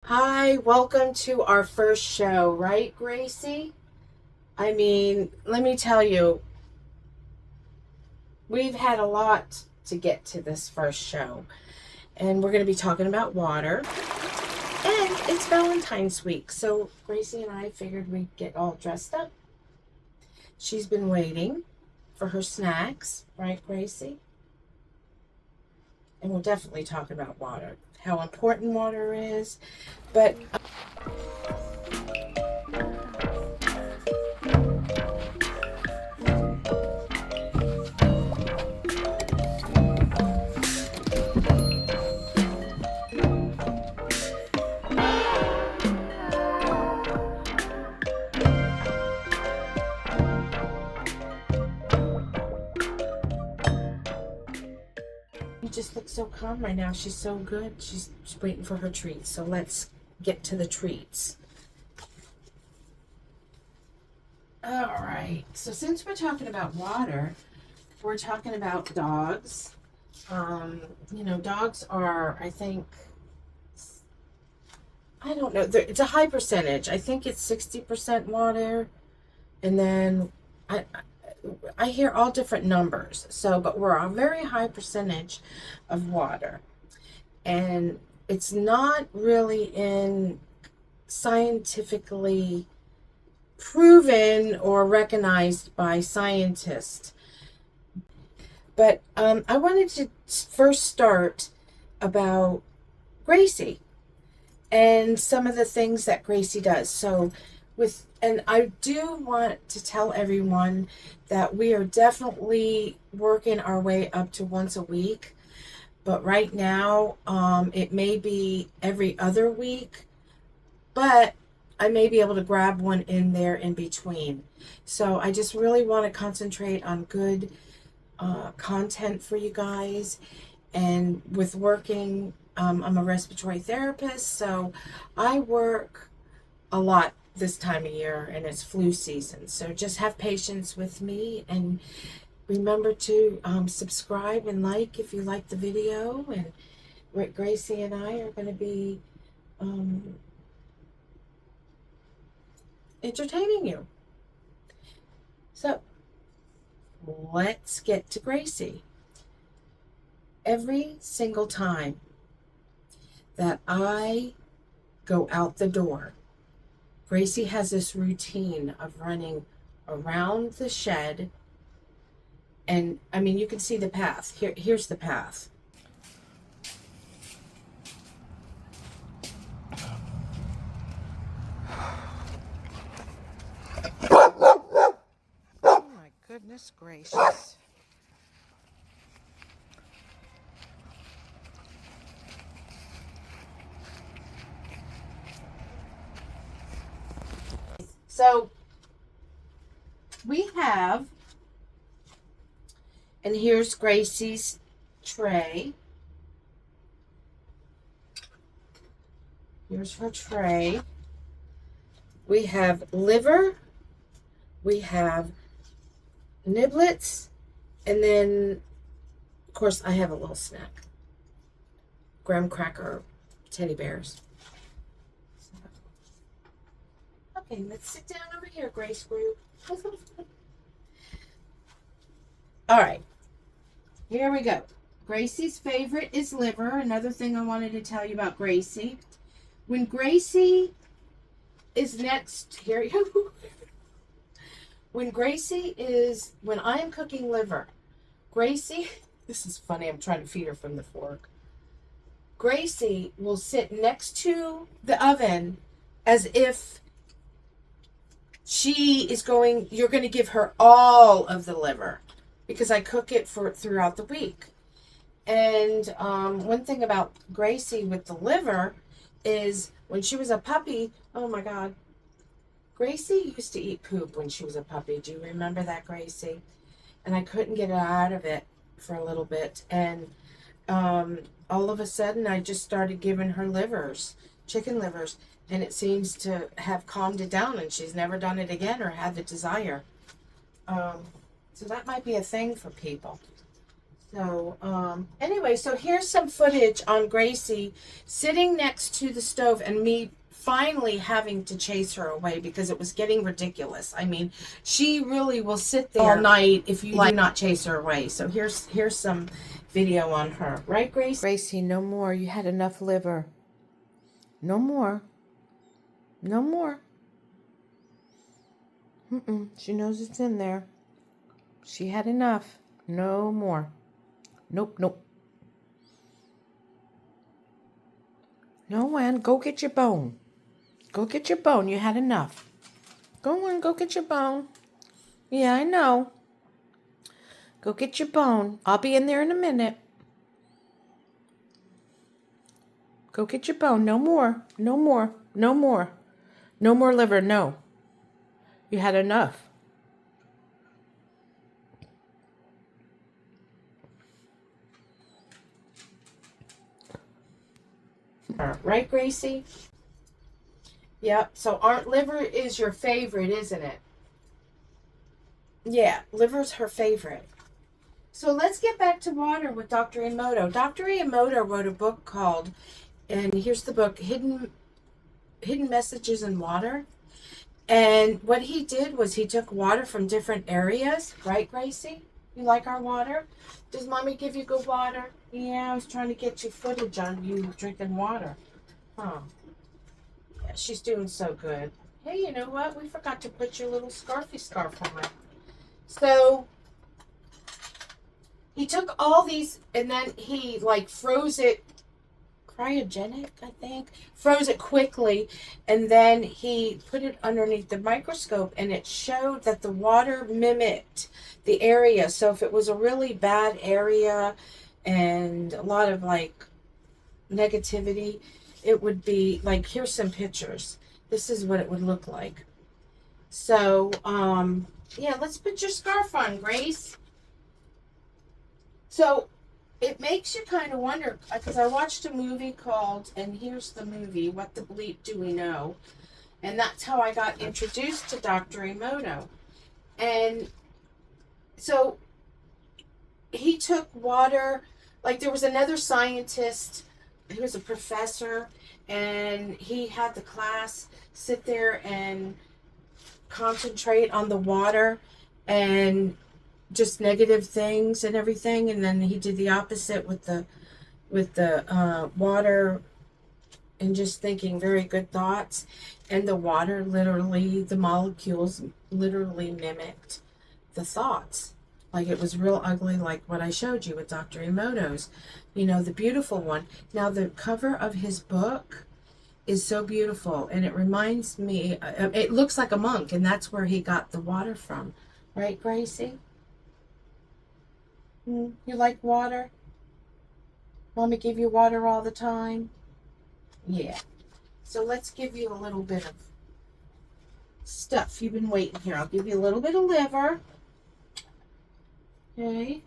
Hi, welcome to our first show, right, Gracie? I mean, let me tell you, we've had a lot to get to this first show, and we're going to be talking about water. And it's Valentine's week, so Gracie and I figured we'd get all dressed up. She's been waiting for her snacks, right, Gracie? And we'll definitely talk about water, how important water is, but you just look so calm right now. She's so good. She's waiting for her treats. So let's get to the treats. All right. So since we're talking about water, we're talking about dogs. Dogs are, I don't know. It's a high percentage. I think it's 60% water. And then I hear all different numbers. So, but we're a very high percentage of water. And it's not really in scientifically proven or recognized by scientists. But I wanted to first start about Gracie and some of the things that Gracie does. And I do want to tell everyone that we are definitely working our way up to once a week. But right now, it may be every other week, but I may be able to grab one in there in between. So I just really want to concentrate on good content for you guys. And with working, I'm a respiratory therapist, so I work a lot this time of year, and it's flu season. So just have patience with me, and remember to subscribe and like if you like the video. And Gracie and I are going to be entertaining you. So let's get to Gracie. Every single time that I go out the door, Gracie has this routine of running around the shed. And I mean, you can see the path. Here's the path. Oh my goodness gracious. So we have, and here's Gracie's tray. Here's her tray. We have liver, we have niblets, and then, of course, I have a little snack. Graham cracker teddy bears. Okay, let's sit down over here, Grace Group. All right, here we go. Gracie's favorite is liver. Another thing I wanted to tell you about Gracie. When Gracie is next here, when I am cooking liver, Gracie, this is funny, I'm trying to feed her from the fork. Gracie will sit next to the oven as if you're going to give her all of the liver, because I cook it throughout the week. And one thing about Gracie with the liver is when she was a puppy, oh my God, Gracie used to eat poop when she was a puppy. Do you remember that, Gracie? And I couldn't get her out of it for a little bit. And all of a sudden, I just started giving her chicken livers. And it seems to have calmed it down, and she's never done it again or had the desire. So that might be a thing for people. So, anyway, so here's some footage on Gracie sitting next to the stove and me finally having to chase her away because it was getting ridiculous. I mean, she really will sit there all night if you do not chase her away. So here's some video on her. Right, Gracie? Gracie, no more. You had enough liver. No more. No more. She knows it's in there. She had enough. No more. Nope, nope. No, Ann, go get your bone. Go get your bone. You had enough. Go on, go get your bone. Yeah, I know. Go get your bone. I'll be in there in a minute. Go get your bone. No more. No more. No more. No more liver. No. You had enough. Right, Gracie? Yep. So liver is your favorite, isn't it? Yeah, liver's her favorite. So let's get back to water with Dr. Emoto. Dr. Emoto wrote a book called, and here's the book, Hidden Messages in Water. And what he did was he took water from different areas. Right, Gracie? You like our water? Does Mommy give you good water? Yeah, I was trying to get you footage on you drinking water. Huh. Yeah, she's doing so good. Hey, you know what? We forgot to put your little scarfy scarf on. So he took all these and then he like froze it, cryogenic, I think, froze it quickly, and then he put it underneath the microscope and it showed that the water mimicked the area. So if it was a really bad area and a lot of like negativity, it would be like, here's some pictures. This is what it would look like. So, yeah, let's put your scarf on, Grace. So it makes you kind of wonder, because I watched a movie called, and here's the movie, What the Bleep Do We Know? And that's how I got introduced to Dr. Emoto. And so he took water, like there was another scientist, he was a professor, and he had the class sit there and concentrate on the water and just negative things and everything, and then he did the opposite with the water and just thinking very good thoughts, and the water literally, the molecules literally mimicked the thoughts. Like it was real ugly, like what I showed you with Dr. Emoto's, you know, the beautiful one. Now the cover of his book is so beautiful, and it reminds me, it looks like a monk, and that's where he got the water from. Right, Gracie? You like water? Mommy give you water all the time? Yeah. So let's give you a little bit of stuff. You've been waiting here. I'll give you a little bit of liver. Okay.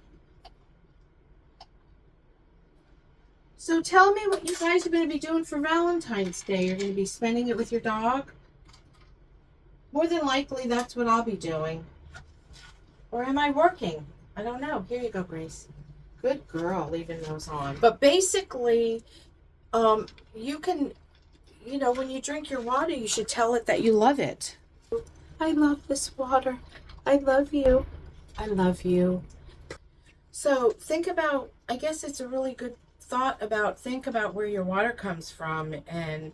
So tell me what you guys are going to be doing for Valentine's Day. You're going to be spending it with your dog? More than likely, that's what I'll be doing. Or am I working? I don't know. Here you go, Grace. Good girl, leaving those on. But basically, you can, you know, when you drink your water, you should tell it that you love it. I love this water. I love you. I love you. So think about, I guess it's a really good thought about, think about where your water comes from, and,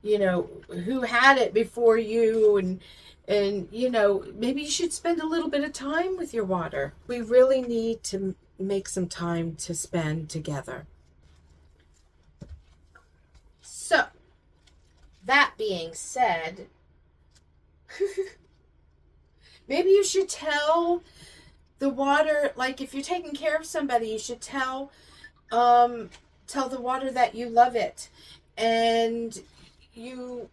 you know, who had it before you, and you know, maybe you should spend a little bit of time with your water. We really need to make some time to spend together. So, that being said, maybe you should tell the water, like if you're taking care of somebody, you should tell the water that you love it, and you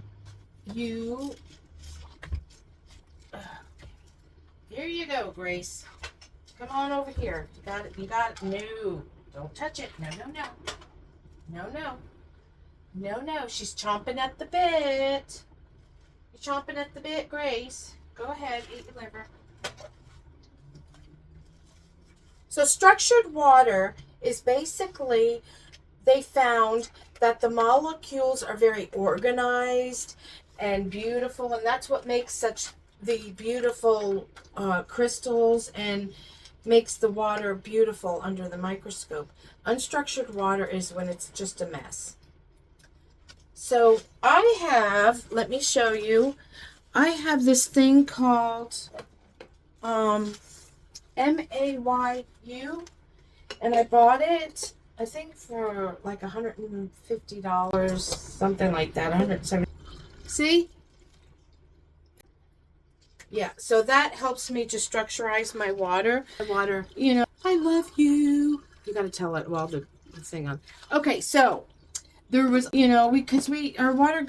here you go, Grace. Come on over here. You got it. No, don't touch it. No. She's chomping at the bit. You're chomping at the bit, Grace. Go ahead, eat your liver. So structured water is basically, they found that the molecules are very organized and beautiful, and that's what makes such the beautiful crystals and makes the water beautiful under the microscope. Unstructured water is when it's just a mess. So I have, let me show you, I have this thing called MAYU, and I bought it, I think for like $150, something like that, 170. See? Yeah, so that helps me to structurize my water. Water, you know, I love you. You got to tell it while the thing on. Okay, so there was, you know, our water,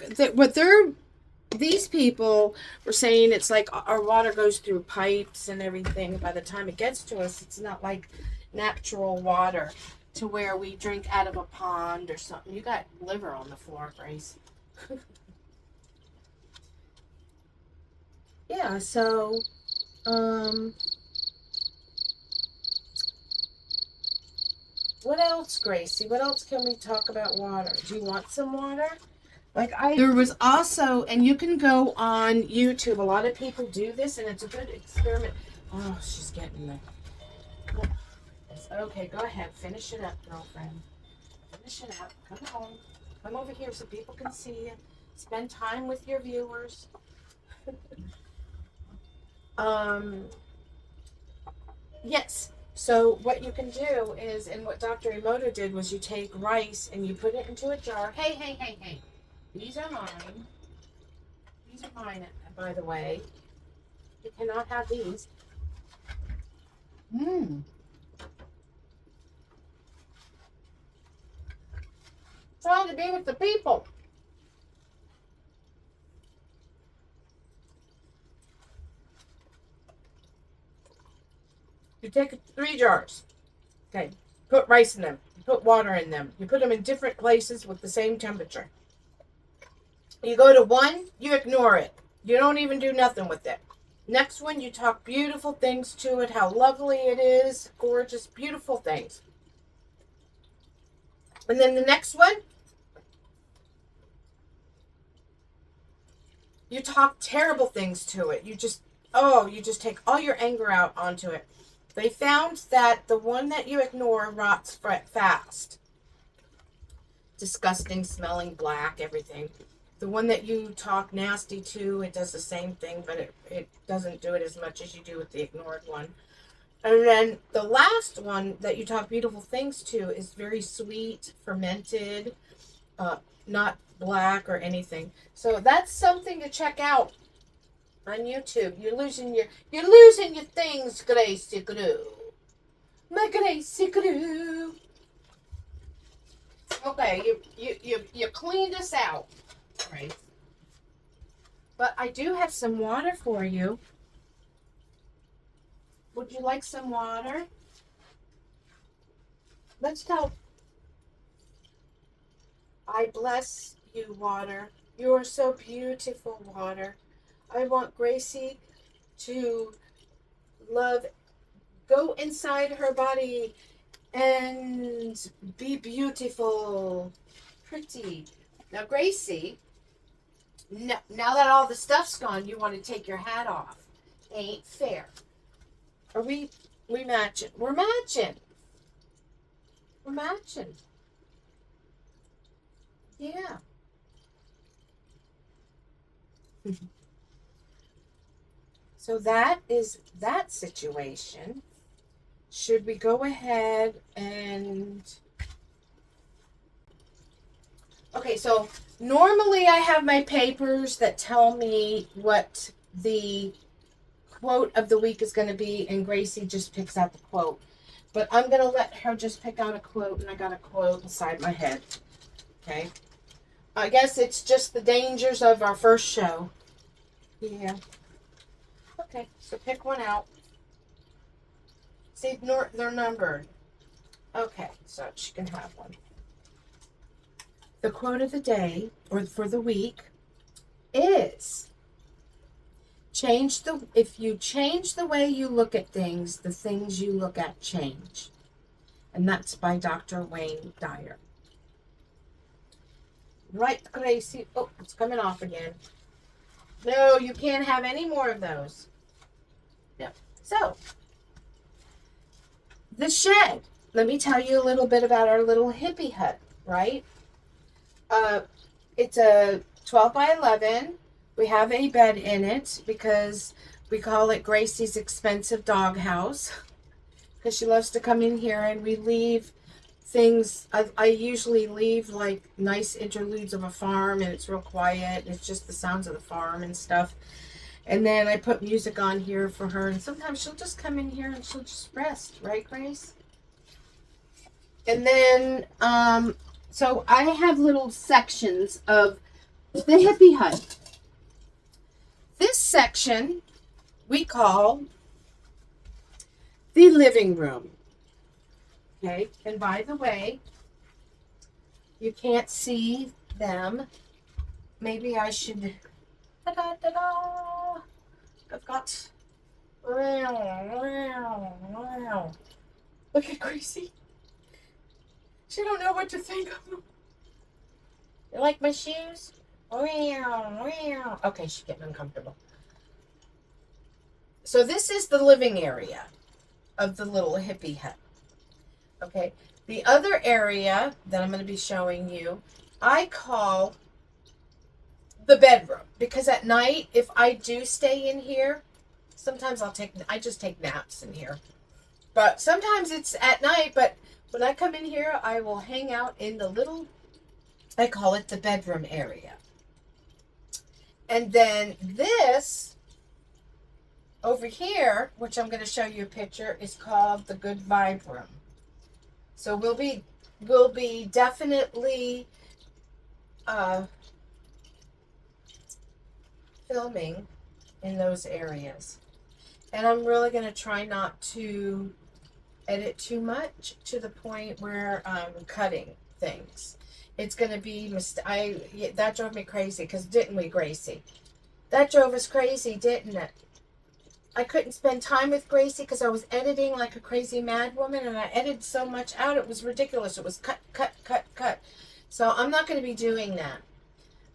these people were saying it's like our water goes through pipes and everything. By the time it gets to us, it's not like natural water to where we drink out of a pond or something. You got liver on the floor, Grace. Yeah, so, what else, Gracie? What else can we talk about water? Do you want some water? There was also, and you can go on YouTube, a lot of people do this, and it's a good experiment. Oh, she's getting there. Okay, go ahead. Finish it up, girlfriend. Finish it up. Come home. Come over here so people can see you. Spend time with your viewers. Yes. So what you can do is, and what Dr. Emoto did was you take rice and you put it into a jar. Hey, hey, hey, hey. These are mine. These are mine, by the way. You cannot have these. Trying to be with the people. You take 3 jars. Okay. Put rice in them. You put water in them. You put them in different places with the same temperature. You go to one, you ignore it. You don't even do nothing with it. Next one, you talk beautiful things to it, how lovely it is, gorgeous, beautiful things. And then the next one, you talk terrible things to it. You just take all your anger out onto it. They found that the one that you ignore rots fast. Disgusting, smelling, black, everything. The one that you talk nasty to, it does the same thing, but it doesn't do it as much as you do with the ignored one. And then the last one that you talk beautiful things to is very sweet, fermented, not black or anything. So that's something to check out on YouTube. You're losing your things, Gracy Guru. My Gracy Guru. Okay, you cleaned us out. Right. But I do have some water for you. Would you like some water? Let's go. I bless you, water. You are so beautiful, water. I want Gracie to go inside her body and be beautiful, pretty. Now, Gracie, now that all the stuff's gone, you want to take your hat off. Ain't fair. Are we matching? We're matching. We're matching. Yeah. So that is that situation. Should we go ahead and... Okay, so normally I have my papers that tell me what the quote of the week is going to be, and Gracie just picks out the quote. But I'm going to let her just pick out a quote, and I got a quote inside my head. Okay? I guess it's just the dangers of our first show. Yeah. Okay, so pick one out. See, they're numbered. Okay, so she can have one. The quote of the day, or for the week, is, If you change the way you look at things, the things you look at change. And that's by Dr. Wayne Dyer. Right, Gracie. Oh, it's coming off again. No, you can't have any more of those. No. So, the shed. Let me tell you a little bit about our little hippie hut, right? It's a 12 by 11. We have a bed in it because we call it Gracie's expensive doghouse because she loves to come in here, and we leave things. I usually leave like nice interludes of a farm, and it's real quiet, and it's just the sounds of the farm and stuff. And then I put music on here for her, and sometimes she'll just come in here and she'll just rest, right, Grace? And then, so I have little sections of the hippie hut. This section we call the living room. Okay, and by the way, you can't see them. Maybe I should. Ta-da-da-da. I've got. Look at Gracie. She don't know what to think of them. You like my shoes? Okay, she's getting uncomfortable. So this is the living area of the little hippie hut. Okay, the other area that I'm going to be showing you, I call the bedroom, because at night, if I do stay in here, sometimes I just take naps in here. But sometimes it's at night, but when I come in here, I will hang out in the little, I call it the bedroom area. And then this over here, which I'm going to show you a picture, is called the good vibe room. So we'll be definitely filming in those areas. And I'm really going to try not to edit too much to the point where I'm cutting things. It's going to be, that drove me crazy, because didn't we, Gracie? That drove us crazy, didn't it? I couldn't spend time with Gracie because I was editing like a crazy mad woman, and I edited so much out, it was ridiculous. It was cut, cut, cut, cut. So I'm not going to be doing that.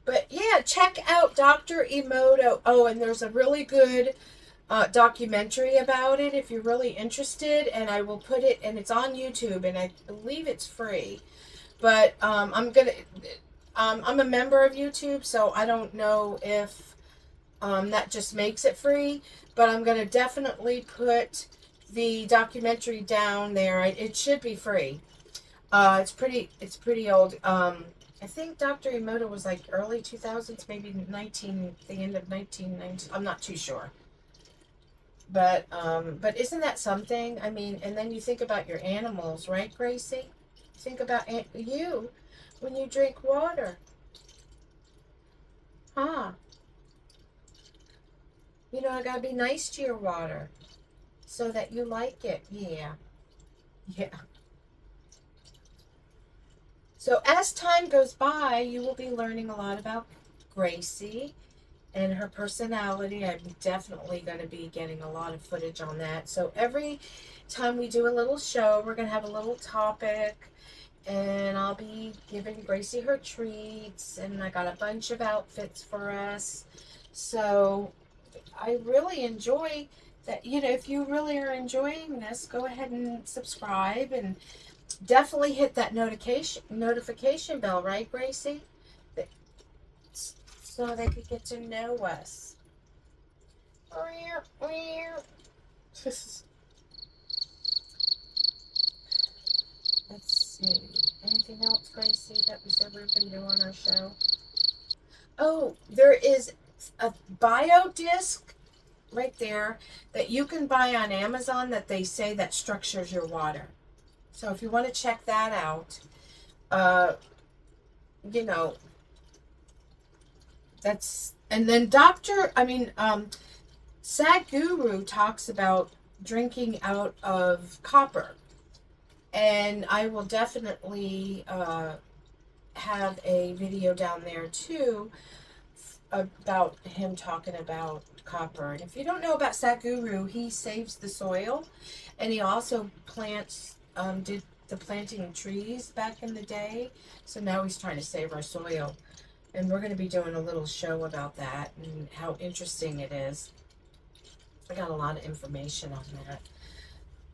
But yeah, check out Dr. Emoto. Oh, and there's a really good documentary about it if you're really interested, and I will put it, and it's on YouTube, and I believe it's free. But I'm a member of YouTube, so I don't know if that just makes it free. But I'm going to definitely put the documentary down there. It should be free. It's pretty old. I think Dr. Emoto was like early 2000s, maybe the end of 1990s. I'm not too sure. But isn't that something? I mean, and then you think about your animals, right, Gracie? Think about you when you drink water. Huh? You know, I gotta be nice to your water so that you like it. Yeah. Yeah. So as time goes by, you will be learning a lot about Gracie and her personality. I'm definitely going to be getting a lot of footage on that. So every time we do a little show, we're going to have a little topic, and I'll be giving Gracie her treats, and I got a bunch of outfits for us. So I really enjoy that. You know, if you really are enjoying this, go ahead and subscribe, and definitely hit that notification bell, right, Gracie? So they could get to know us. Let's see. Anything else, Gracie, that we said we were going to do on our show? Oh, there is a bio disc right there that you can buy on Amazon that they say that structures your water. So if you want to check that out, you know, that's, and then Sadhguru talks about drinking out of copper. And I will definitely have a video down there too about him talking about copper. And if you don't know about Sadhguru, he saves the soil, and he also did the planting of trees back in the day. So now he's trying to save our soil. And we're going to be doing a little show about that and how interesting it is. I got a lot of information on that.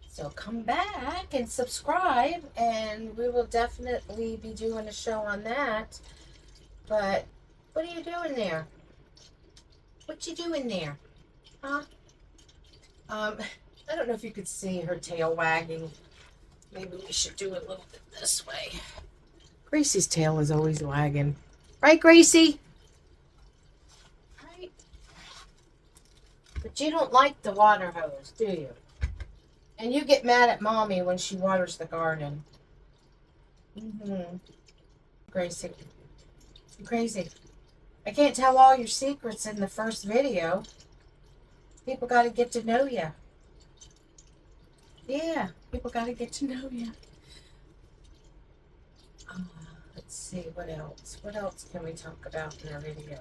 So come back and subscribe, and we will definitely be doing a show on that. But what are you doing there? What you doing there? Huh? I don't know if you could see her tail wagging. Maybe we should do it a little bit this way. Gracy's tail is always wagging. Right, Gracie? Right. But you don't like the water hose, do you? And you get mad at Mommy when she waters the garden. Gracie. You're crazy. I can't tell all your secrets in the first video. People got to get to know you. Yeah, people got to get to know you. Let's see, what else? What else can we talk about in our video?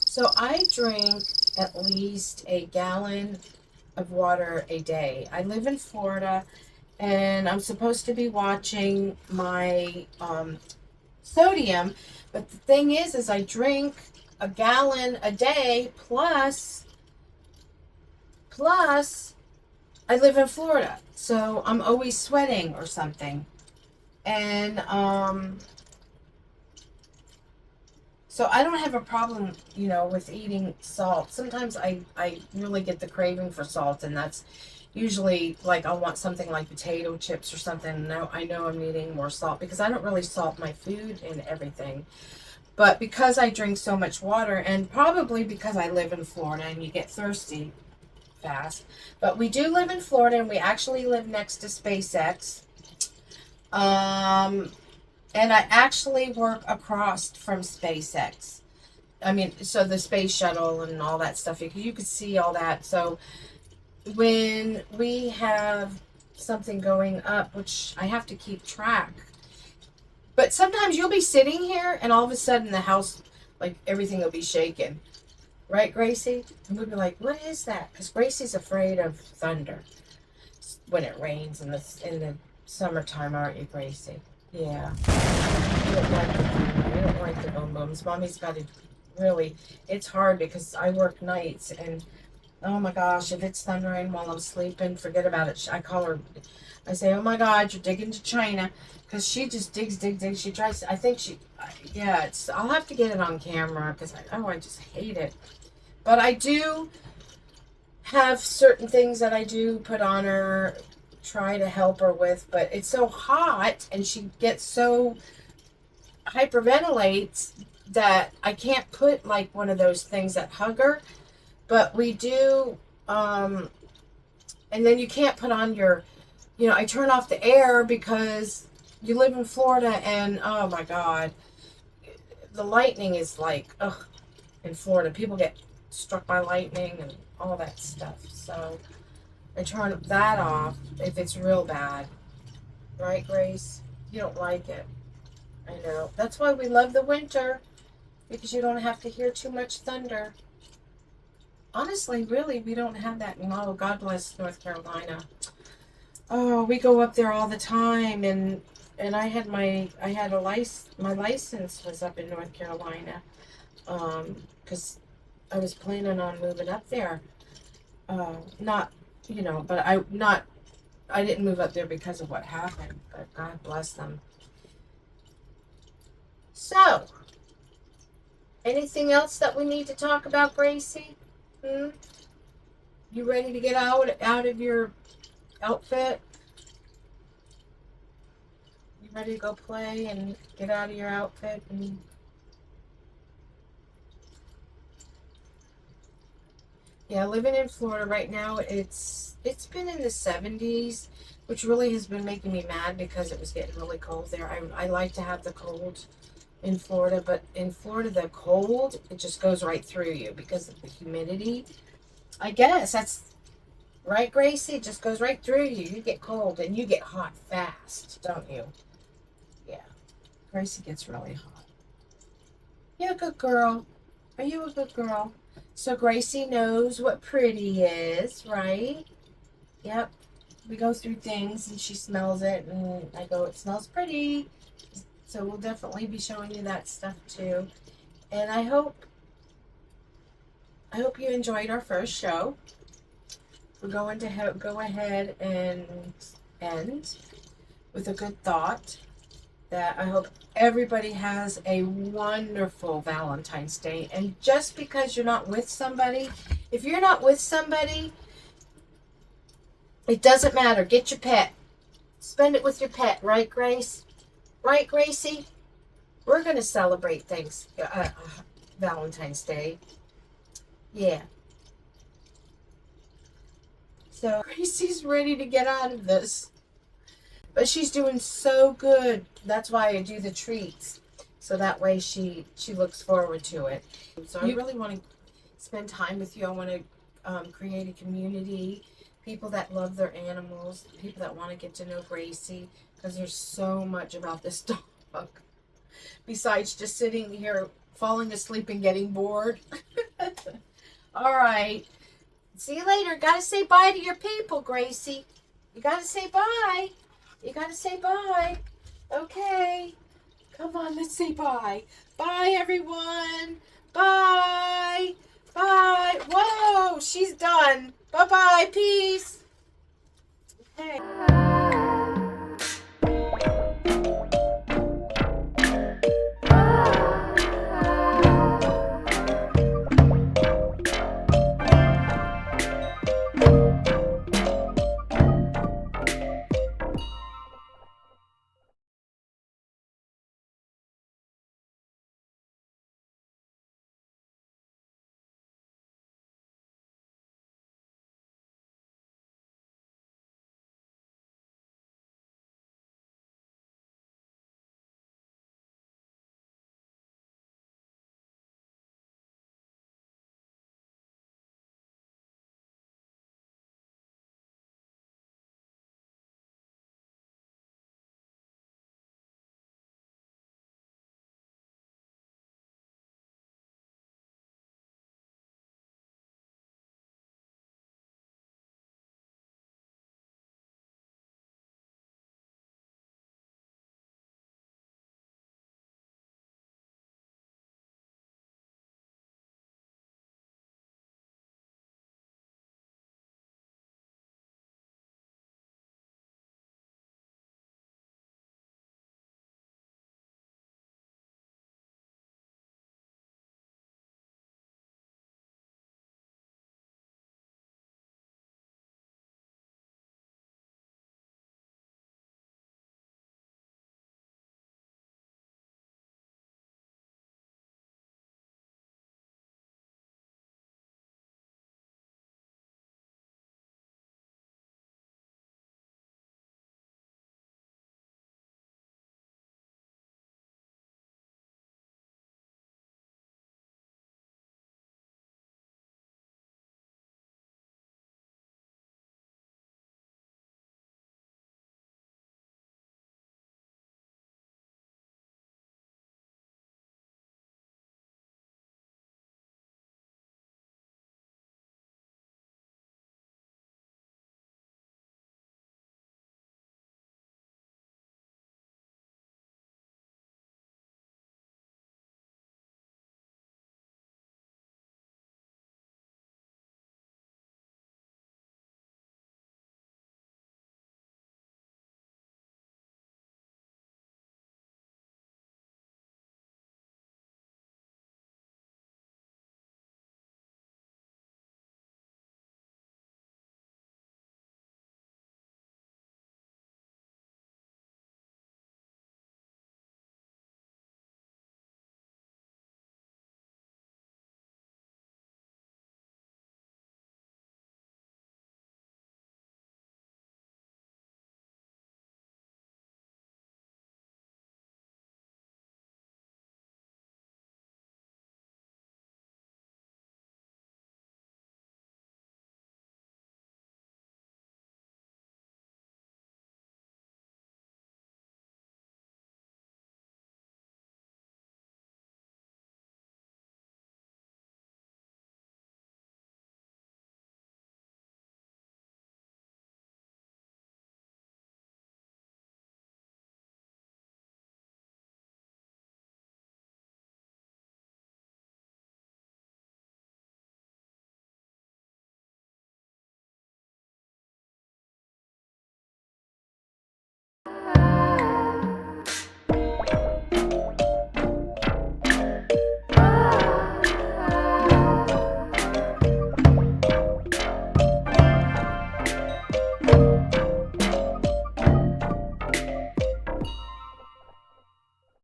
So I drink at least a gallon of water a day. I live in Florida, and I'm supposed to be watching my sodium, but the thing is I drink a gallon a day plus I live in Florida, so I'm always sweating or something. And so I don't have a problem, with eating salt. Sometimes I really get the craving for salt, and that's usually like I'll want something like potato chips or something. Now I know I'm needing more salt because I don't really salt my food and everything. But because I drink so much water, and probably because I live in Florida and you get thirsty fast. But we do live in Florida, and we actually live next to SpaceX. And I actually work across from SpaceX. I mean, so the space shuttle and all that stuff, you could see all that. So when we have something going up, which I have to keep track, but sometimes you'll be sitting here and all of a sudden the house, like everything will be shaking. Right, Gracie? And we'll be like, what is that? Because Gracie's afraid of thunder when it rains in the summertime, aren't you, Gracie? Yeah. You don't like the thunder. You don't like the boom booms. Mommy's got to really, it's hard because I work nights, and oh my gosh, if it's thundering while I'm sleeping, forget about it. I call her, I say, oh my God, you're digging to China. Because she just digs. She tries to, I think yeah, I'll have to get it on camera because I just hate it. But I do have certain things that I do put on her, try to help her with, but it's so hot and she gets so hyperventilates that I can't put like one of those things that hug her. But we do, and then you can't put on your, I turn off the air because you live in Florida, and oh my God, the lightning is like, ugh, in Florida. People get struck by lightning and all that stuff. So I turn that off if it's real bad. Right, Grace? You don't like it. I know. That's why we love the winter, because you don't have to hear too much thunder. Honestly, really, we don't have that. Oh, God bless North Carolina. Oh, we go up there all the time, and I had my license was up in North Carolina, because I was planning on moving up there. But I didn't move up there because of what happened, but God bless them. So, anything else that we need to talk about, Gracie? You ready to get out of your outfit? You ready to go play and get out of your outfit? Yeah, living in Florida right now, it's been in the 70s, which really has been making me mad because it was getting really cold there. I like to have the cold in Florida, but in Florida, the cold, it just goes right through you because of the humidity. I guess that's right, Gracie. It just goes right through you. You get cold and you get hot fast, don't you? Yeah, Gracie gets really hot. You're a good girl. Are you a good girl? So Gracie knows what pretty is, right? Yep. We go through things and she smells it and I go, it smells pretty. So we'll definitely be showing you that stuff too. And I hope you enjoyed our first show. We're going to go ahead and end with a good thought that I hope everybody has a wonderful Valentine's Day. And just because you're not with somebody, if you're not with somebody, it doesn't matter. Get your pet. Spend it with your pet, right, Grace? Right, Gracie? We're going to celebrate Valentine's Day. Yeah. So Gracie's ready to get out of this. But she's doing so good. That's why I do the treats. So that way she looks forward to it. So I really want to spend time with you. I want to create a community. People that love their animals. People that want to get to know Gracie. Because there's so much about this dog. Besides just sitting here, falling asleep and getting bored. All right. See you later. Got to say bye to your people, Gracie. You got to say bye. You got to say bye. Okay. Come on, let's say bye. Bye, everyone. Bye. Bye. Whoa, she's done. Bye-bye. Peace. Okay.